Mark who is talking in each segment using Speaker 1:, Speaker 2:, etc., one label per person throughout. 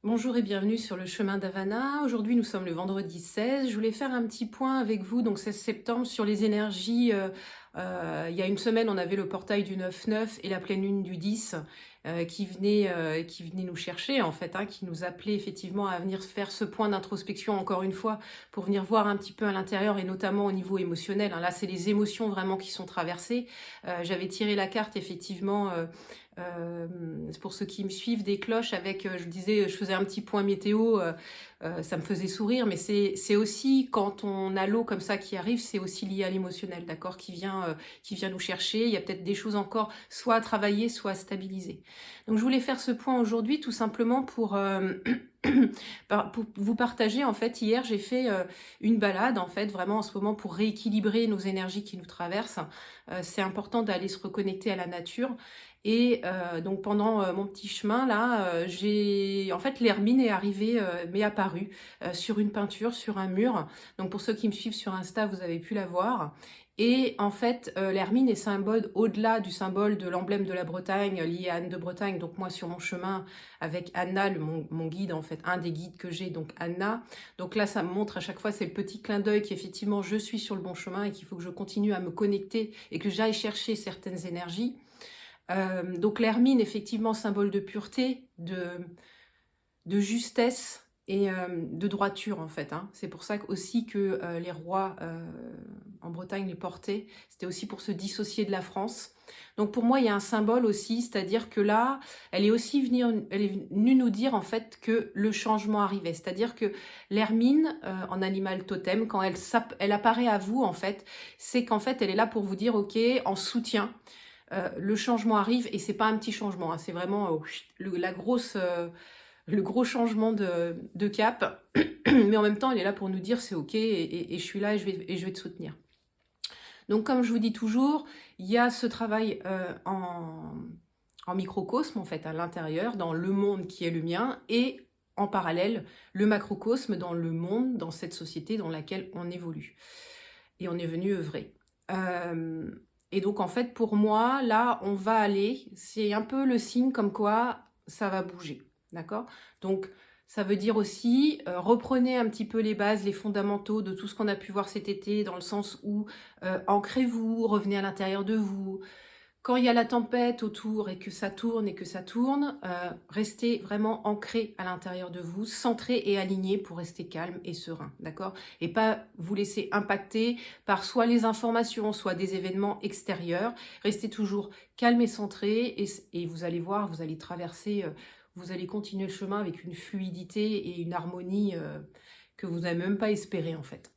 Speaker 1: Bonjour et bienvenue sur le chemin d'Havana. Aujourd'hui, nous sommes le vendredi 16. Je voulais faire un petit point avec vous, donc 16 septembre, sur les énergies. Il y a une semaine, on avait le portail du 9-9 et la pleine lune du 10 qui venait nous chercher, en fait, hein, qui nous appelait effectivement à venir faire ce point d'introspection, encore une fois, pour venir voir un petit peu à l'intérieur et notamment au niveau émotionnel, hein. Là, c'est les émotions vraiment qui sont traversées. J'avais tiré la carte, effectivement. Pour ceux qui me suivent, des cloches avec, je disais, je faisais un petit point météo, ça me faisait sourire, mais c'est aussi quand on a l'eau comme ça qui arrive, c'est aussi lié à l'émotionnel, d'accord, qui vient nous chercher. Il y a peut-être des choses encore, soit à travailler, soit à stabiliser. Donc je voulais faire ce point aujourd'hui, tout simplement pour vous partager. En fait, hier, j'ai fait une balade, en fait, vraiment en ce moment pour rééquilibrer nos énergies qui nous traversent. C'est important d'aller se reconnecter à la nature. Et donc pendant mon petit chemin là, en fait l'hermine est arrivée, m'est apparue sur une peinture, sur un mur. Donc pour ceux qui me suivent sur Insta, vous avez pu la voir. Et en fait, l'hermine est symbole, au-delà du symbole de l'emblème de la Bretagne lié à Anne de Bretagne. Donc moi sur mon chemin avec Anna, mon guide, en fait, un des guides que j'ai, donc Anna. Donc là, ça me montre à chaque fois, c'est le petit clin d'œil qu'effectivement je suis sur le bon chemin et qu'il faut que je continue à me connecter et que j'aille chercher certaines énergies. Donc l'hermine, effectivement, symbole de pureté, de justesse et de droiture, en fait, hein. C'est pour ça aussi que les rois en Bretagne les portaient. C'était aussi pour se dissocier de la France. Donc pour moi, il y a un symbole aussi, c'est-à-dire que là, elle est venue nous dire en fait que le changement arrivait. C'est-à-dire que l'hermine, en animal totem, quand elle apparaît à vous, en fait, c'est qu'en fait, elle est là pour vous dire, ok, en soutien. Le changement arrive et c'est pas un petit changement, hein, c'est vraiment le gros changement de cap. Mais en même temps, elle est là pour nous dire c'est ok et je suis là et je vais te soutenir. Donc comme je vous dis toujours, il y a ce travail en microcosme, en fait, à l'intérieur, dans le monde qui est le mien, et en parallèle, le macrocosme dans le monde, dans cette société dans laquelle on évolue. Et on est venu œuvrer. Euh, et donc, en fait, pour moi, là, on va aller, c'est un peu le signe comme quoi ça va bouger, d'accord? Donc, ça veut dire aussi, reprenez un petit peu les bases, les fondamentaux de tout ce qu'on a pu voir cet été, dans le sens où ancrez-vous, revenez à l'intérieur de vous. Quand il y a la tempête autour et que ça tourne, restez vraiment ancré à l'intérieur de vous, centré et aligné pour rester calme et serein, d'accord? Et pas vous laisser impacter par soit les informations, soit des événements extérieurs. Restez toujours calme et centré et vous allez voir, vous allez traverser, vous allez continuer le chemin avec une fluidité et une harmonie que vous n'avez même pas espéré en fait.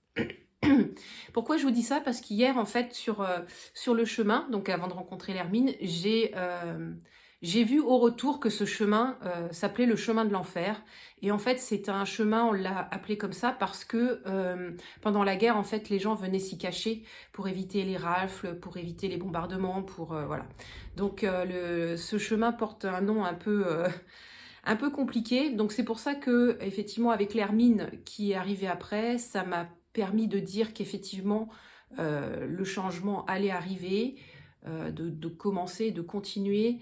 Speaker 1: Pourquoi je vous dis ça? Parce qu'hier, en fait, sur le chemin, donc avant de rencontrer l'hermine, j'ai vu au retour que ce chemin s'appelait le chemin de l'enfer. Et en fait, c'est un chemin, on l'a appelé comme ça parce que pendant la guerre, en fait, les gens venaient s'y cacher pour éviter les rafles, pour éviter les bombardements, voilà. Donc ce chemin porte un nom un peu compliqué. Donc c'est pour ça que, effectivement, avec l'hermine qui est arrivée après, ça m'a permis de dire qu'effectivement, le changement allait arriver, de commencer, de continuer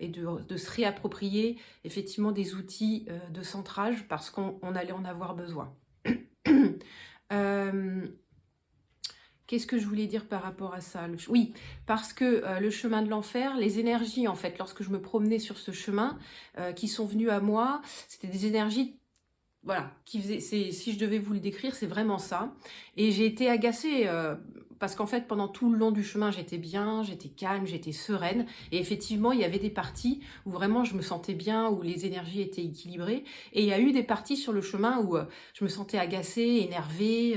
Speaker 1: et de se réapproprier effectivement des outils de centrage parce qu'on allait en avoir besoin. euh, Qu'est-ce que je voulais dire par rapport à ça? Oui, parce que le chemin de l'enfer, les énergies, en fait, lorsque je me promenais sur ce chemin, qui sont venues à moi, c'était des énergies, voilà, si je devais vous le décrire, c'est vraiment ça. Et j'ai été agacée, parce qu'en fait, pendant tout le long du chemin, j'étais bien, j'étais calme, j'étais sereine. Et effectivement, il y avait des parties où vraiment je me sentais bien, où les énergies étaient équilibrées. Et il y a eu des parties sur le chemin où je me sentais agacée, énervée,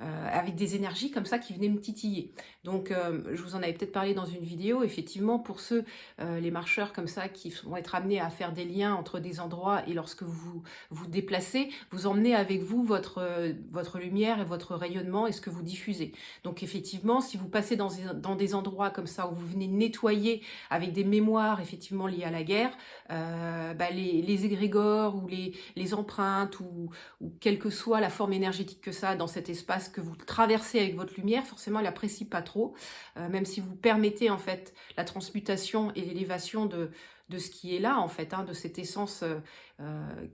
Speaker 1: avec des énergies comme ça qui venaient me titiller. Donc, je vous en avais peut-être parlé dans une vidéo. Effectivement, pour ceux, les marcheurs comme ça, qui vont être amenés à faire des liens entre des endroits et lorsque vous déplacez, vous emmenez avec vous votre lumière et votre rayonnement et ce que vous diffusez. Donc effectivement, si vous passez dans des endroits comme ça où vous venez nettoyer avec des mémoires effectivement liées à la guerre, les égrégores ou les empreintes ou quelle que soit la forme énergétique que ça a dans cet espace que vous traversez avec votre lumière, forcément, elle apprécie pas trop, même si vous permettez, en fait, la transmutation et l'élévation de ce qui est là, en fait, hein, de cette essence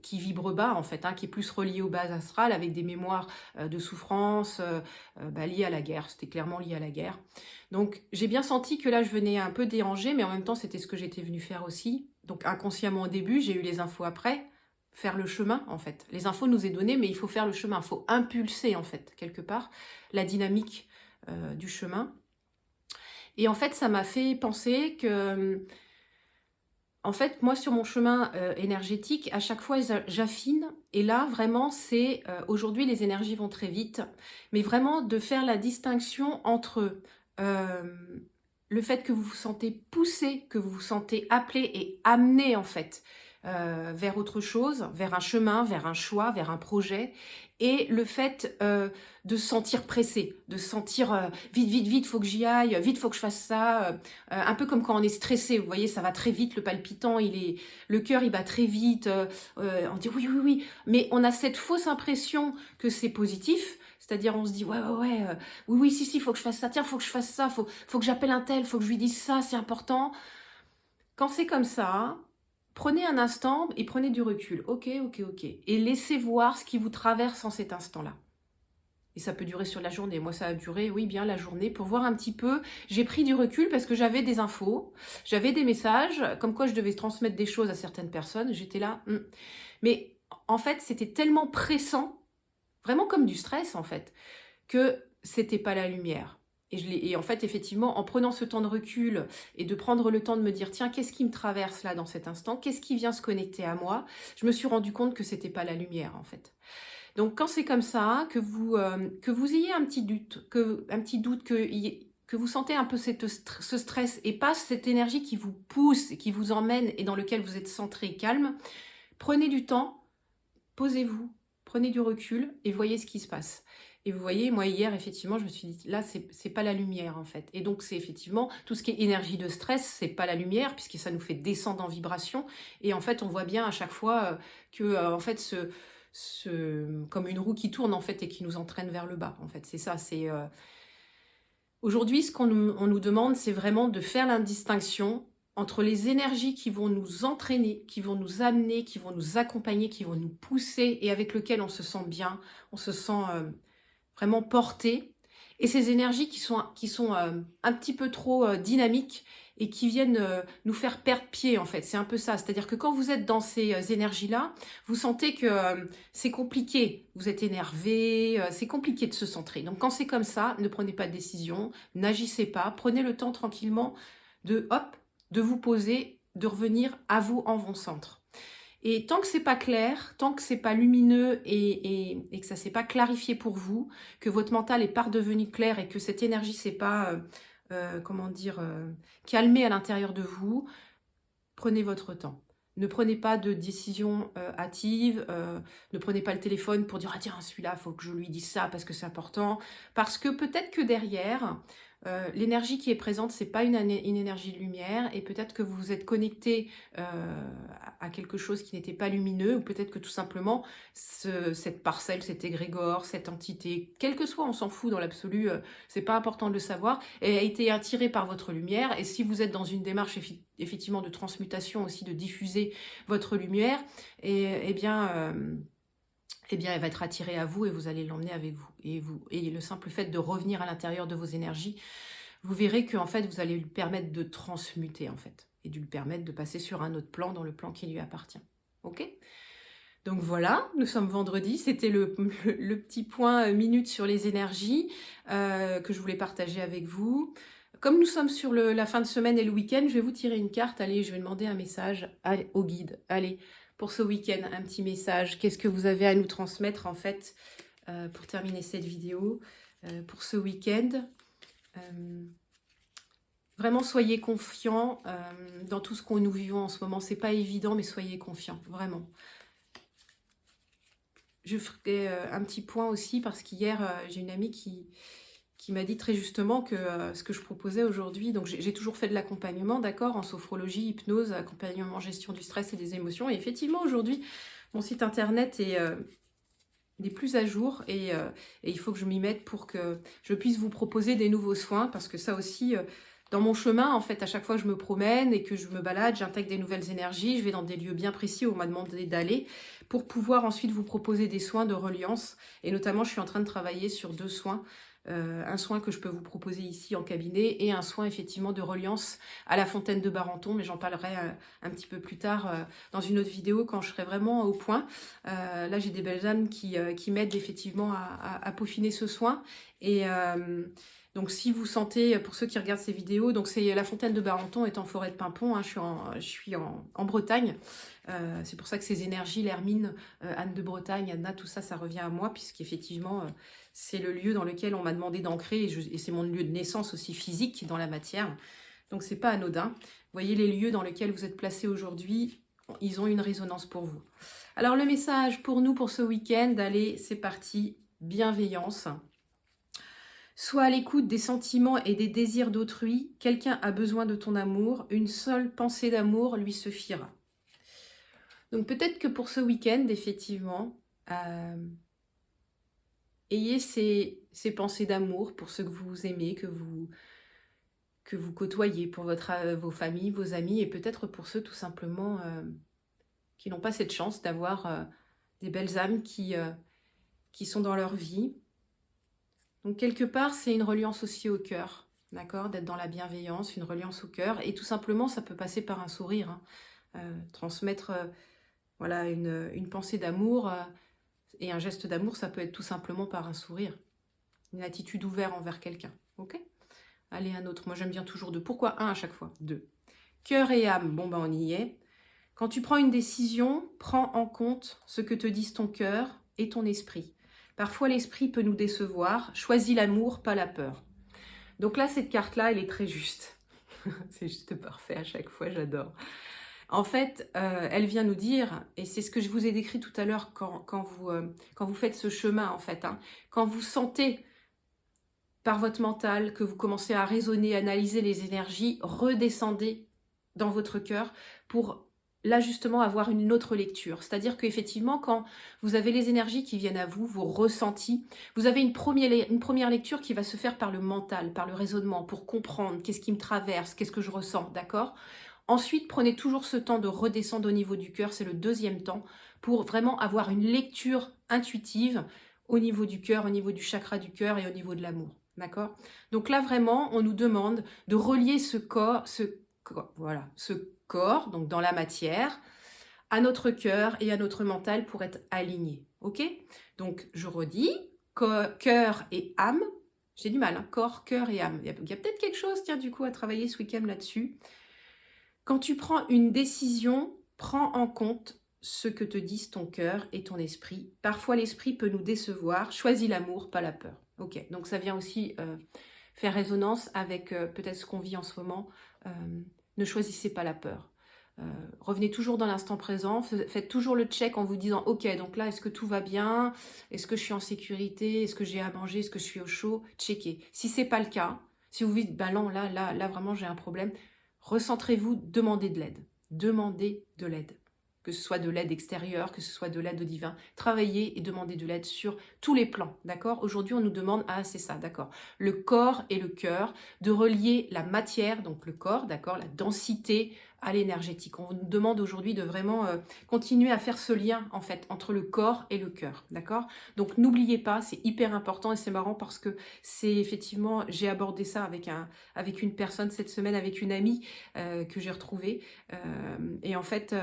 Speaker 1: qui vibre bas, en fait, hein, qui est plus reliée aux bases astrales, avec des mémoires de souffrance liées à la guerre. C'était clairement lié à la guerre. Donc, j'ai bien senti que là, je venais un peu déranger, mais en même temps, c'était ce que j'étais venue faire aussi. Donc, inconsciemment au début, j'ai eu les infos après. Faire le chemin, en fait. Les infos nous est données, mais il faut faire le chemin. Il faut impulser, en fait, quelque part, la dynamique du chemin. Et en fait, ça m'a fait penser que... En fait, moi, sur mon chemin énergétique, à chaque fois, j'affine. Et là, vraiment, c'est... aujourd'hui, les énergies vont très vite. Mais vraiment, de faire la distinction entre le fait que vous vous sentez poussé, que vous vous sentez appelé et amené, en fait, vers autre chose, vers un chemin, vers un choix, vers un projet, et le fait de se sentir pressé, de se sentir vite, vite, vite, faut que j'y aille, vite, faut que je fasse ça, un peu comme quand on est stressé, vous voyez, ça va très vite, le palpitant, le cœur, il bat très vite, on dit oui, oui, oui, mais on a cette fausse impression que c'est positif, c'est-à-dire on se dit ouais, oui, oui, si, faut que je fasse ça, tiens, faut que je fasse ça, faut que j'appelle un tel, faut que je lui dise ça, c'est important. Quand c'est comme ça, prenez un instant et prenez du recul. Ok. Et laissez voir ce qui vous traverse en cet instant-là. Et ça peut durer sur la journée. Moi, ça a duré, oui, bien la journée pour voir un petit peu. J'ai pris du recul parce que j'avais des infos, j'avais des messages, comme quoi je devais transmettre des choses à certaines personnes. J'étais là. Mais en fait, c'était tellement pressant, vraiment comme du stress en fait, que c'était pas la lumière. Et en fait, effectivement, en prenant ce temps de recul et de prendre le temps de me dire, tiens, qu'est-ce qui me traverse là dans cet instant? Qu'est-ce qui vient se connecter à moi? Je me suis rendu compte que c'était pas la lumière, en fait. Donc, quand c'est comme ça, que vous ayez un petit doute, que vous sentez un peu ce stress et pas cette énergie qui vous pousse, qui vous emmène et dans lequel vous êtes centré, calme, prenez du temps, posez-vous, prenez du recul et voyez ce qui se passe. Et vous voyez, moi hier, effectivement, je me suis dit, là, c'est pas la lumière, en fait. Et donc, c'est effectivement, tout ce qui est énergie de stress, c'est pas la lumière, puisque ça nous fait descendre en vibration. Et en fait, on voit bien à chaque fois que, en fait, comme une roue qui tourne, en fait, et qui nous entraîne vers le bas, en fait. C'est ça, c'est... Aujourd'hui, ce on nous demande, c'est vraiment de faire la distinction entre les énergies qui vont nous entraîner, qui vont nous amener, qui vont nous accompagner, qui vont nous pousser, et avec lesquelles on se sent bien, on se sent... vraiment portées, et ces énergies qui sont un petit peu trop dynamiques et qui viennent nous faire perdre pied, en fait. C'est un peu ça. C'est-à-dire que quand vous êtes dans ces énergies-là, vous sentez que c'est compliqué. Vous êtes énervé, c'est compliqué de se centrer. Donc quand c'est comme ça, ne prenez pas de décision, n'agissez pas, prenez le temps tranquillement de vous poser, de revenir à vous en bon centre. Et tant que c'est pas clair, tant que c'est pas lumineux et que ça s'est pas clarifié pour vous, que votre mental est pas redevenu clair et que cette énergie s'est pas, calmée à l'intérieur de vous, prenez votre temps. Ne prenez pas de décision hâtive, ne prenez pas le téléphone pour dire « Ah tiens, celui-là, il faut que je lui dise ça parce que c'est important ». Parce que peut-être que derrière, l'énergie qui est présente, c'est pas une énergie de lumière, et peut-être que vous vous êtes connecté à quelque chose qui n'était pas lumineux, ou peut-être que tout simplement cette parcelle, cet égrégore, cette entité, quel que soit, on s'en fout dans l'absolu, c'est pas important de le savoir, et a été attirée par votre lumière. Et si vous êtes dans une démarche effectivement de transmutation aussi, de diffuser votre lumière, et bien elle va être attirée à vous et vous allez l'emmener avec vous. Et le simple fait de revenir à l'intérieur de vos énergies, vous verrez qu'en fait, vous allez lui permettre de transmuter, en fait, et de lui permettre de passer sur un autre plan, dans le plan qui lui appartient. Ok ? Donc voilà, nous sommes vendredi, c'était le petit point minute sur les énergies que je voulais partager avec vous. Comme nous sommes sur la fin de semaine et le week-end, je vais vous tirer une carte. Allez, je vais demander un message au guide. Allez, pour ce week-end, un petit message. Qu'est-ce que vous avez à nous transmettre, en fait, pour terminer cette vidéo, pour ce week-end. Vraiment, soyez confiants dans tout ce que nous vivons en ce moment. C'est pas évident, mais soyez confiants, vraiment. Je ferai un petit point aussi, parce qu'hier, j'ai une amie qui m'a dit très justement que ce que je proposais aujourd'hui, donc j'ai toujours fait de l'accompagnement, d'accord, en sophrologie, hypnose, accompagnement, gestion du stress et des émotions. Et effectivement, aujourd'hui, mon site internet des plus à jour et il faut que je m'y mette pour que je puisse vous proposer des nouveaux soins parce que ça aussi, dans mon chemin, en fait, à chaque fois que je me promène et que je me balade, j'intègre des nouvelles énergies, je vais dans des lieux bien précis où on m'a demandé d'aller pour pouvoir ensuite vous proposer des soins de reliance et notamment, je suis en train de travailler sur 2 soins. Un soin que je peux vous proposer ici en cabinet et un soin effectivement de reliance à la fontaine de Barenton, mais j'en parlerai un petit peu plus tard dans une autre vidéo quand je serai vraiment au point. Là j'ai des belles âmes qui m'aident effectivement à peaufiner ce soin et donc si vous sentez, pour ceux qui regardent ces vidéos, donc c'est la fontaine de Barenton est en forêt de Pimpon, hein, je suis en Bretagne, c'est pour ça que ces énergies, l'Hermine, Anne de Bretagne, Anna, tout ça, ça revient à moi puisqu'effectivement c'est le lieu dans lequel on m'a demandé d'ancrer et c'est mon lieu de naissance aussi physique dans la matière. Donc c'est pas anodin. Vous voyez les lieux dans lesquels vous êtes placés aujourd'hui, ils ont une résonance pour vous. Alors le message pour nous pour ce week-end, allez, c'est parti, bienveillance. Sois à l'écoute des sentiments et des désirs d'autrui. Quelqu'un a besoin de ton amour. Une seule pensée d'amour lui suffira. Donc peut-être que pour ce week-end, effectivement, ayez ces pensées d'amour pour ceux que vous aimez, que vous côtoyez, pour vos familles, vos amis, et peut-être pour ceux tout simplement qui n'ont pas cette chance d'avoir des belles âmes qui sont dans leur vie. Donc quelque part, c'est une reliance aussi au cœur, d'accord, d'être dans la bienveillance, une reliance au cœur, et tout simplement, ça peut passer par un sourire, hein. Transmettre voilà, une pensée d'amour et un geste d'amour, ça peut être tout simplement par un sourire, une attitude ouverte envers quelqu'un, ok? Allez, un autre, moi j'aime bien toujours 2. Pourquoi 1 à chaque fois? 2. Cœur et âme, bon ben on y est. Quand tu prends une décision, prends en compte ce que te disent ton cœur et ton esprit. Parfois l'esprit peut nous décevoir, choisis l'amour, pas la peur. Donc là, cette carte-là, elle est très juste. C'est juste parfait à chaque fois, j'adore. En fait, elle vient nous dire, et c'est ce que je vous ai décrit tout à l'heure quand vous faites ce chemin, en fait, hein, quand vous sentez par votre mental que vous commencez à raisonner, analyser les énergies, redescendez dans votre cœur pour là justement avoir une autre lecture. C'est-à-dire qu'effectivement, quand vous avez les énergies qui viennent à vous, vos ressentis, vous avez une première lecture qui va se faire par le mental, par le raisonnement, pour comprendre qu'est-ce qui me traverse, qu'est-ce que je ressens, d'accord ? Ensuite, prenez toujours ce temps de redescendre au niveau du cœur, c'est le 2e temps, pour vraiment avoir une lecture intuitive au niveau du cœur, au niveau du chakra du cœur et au niveau de l'amour. D'accord? Donc là, vraiment, on nous demande de relier ce corps, donc dans la matière, à notre cœur et à notre mental pour être aligné. Ok? Donc, je redis, cœur et âme. J'ai du mal, hein, corps, cœur et âme. Il y a peut-être quelque chose, tiens, du coup, à travailler ce week-end là-dessus. Quand tu prends une décision, prends en compte ce que te disent ton cœur et ton esprit. Parfois, l'esprit peut nous décevoir. Choisis l'amour, pas la peur. Ok, donc ça vient aussi faire résonance avec peut-être ce qu'on vit en ce moment. Ne choisissez pas la peur. Revenez toujours dans l'instant présent. Faites toujours le check en vous disant, ok, donc là, est-ce que tout va bien? Est-ce que je suis en sécurité? Est-ce que j'ai à manger? Est-ce que je suis au chaud? Checkez. Si c'est pas le cas, si vous dites, ben non, là, vraiment, j'ai un problème, recentrez-vous, demandez de l'aide. Demandez de l'aide. Que ce soit de l'aide extérieure, que ce soit de l'aide au divin. Travaillez et demandez de l'aide sur tous les plans, d'accord? Aujourd'hui, on nous demande, ah, c'est ça, d'accord, le corps et le cœur, de relier la matière, donc le corps, d'accord, la densité à l'énergétique. On nous demande aujourd'hui de vraiment continuer à faire ce lien, en fait, entre le corps et le cœur, d'accord? Donc, n'oubliez pas, c'est hyper important et c'est marrant parce que c'est effectivement, j'ai abordé ça avec une personne cette semaine, avec une amie que j'ai retrouvée. Et en fait,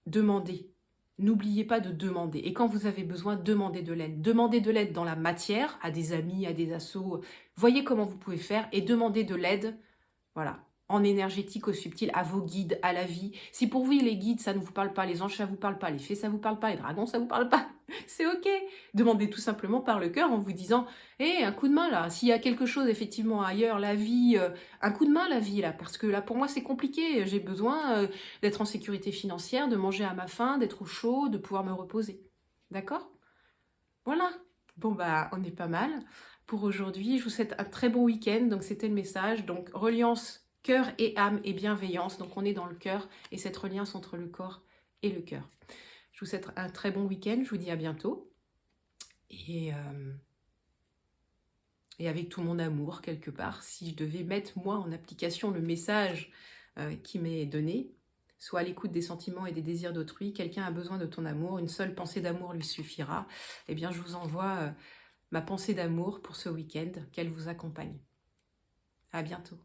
Speaker 1: demandez. N'oubliez pas de demander. Et quand vous avez besoin, demandez de l'aide. Demandez de l'aide dans la matière, à des amis, à des assos. Voyez comment vous pouvez faire et demandez de l'aide, voilà, en énergétique, au subtil, à vos guides, à la vie. Si pour vous, les guides, ça ne vous parle pas, les anges, ça ne vous parle pas, les fées, ça ne vous parle pas, les dragons, ça ne vous parle pas, c'est ok. Demandez tout simplement par le cœur en vous disant, hé, un coup de main là, s'il y a quelque chose effectivement ailleurs, la vie, un coup de main la vie là, parce que là pour moi c'est compliqué, j'ai besoin d'être en sécurité financière, de manger à ma faim, d'être au chaud, de pouvoir me reposer. D'accord? Voilà. Bon bah, on est pas mal pour aujourd'hui. Je vous souhaite un très bon week-end. Donc c'était le message. Donc reliance cœur et âme et bienveillance. Donc on est dans le cœur et cette reliance entre le corps et le cœur. Je vous souhaite un très bon week-end. Je vous dis à bientôt. Et avec tout mon amour, quelque part, si je devais mettre, moi, en application le message qui m'est donné, soit à l'écoute des sentiments et des désirs d'autrui, quelqu'un a besoin de ton amour, une seule pensée d'amour lui suffira, eh bien, je vous envoie ma pensée d'amour pour ce week-end, qu'elle vous accompagne. À bientôt.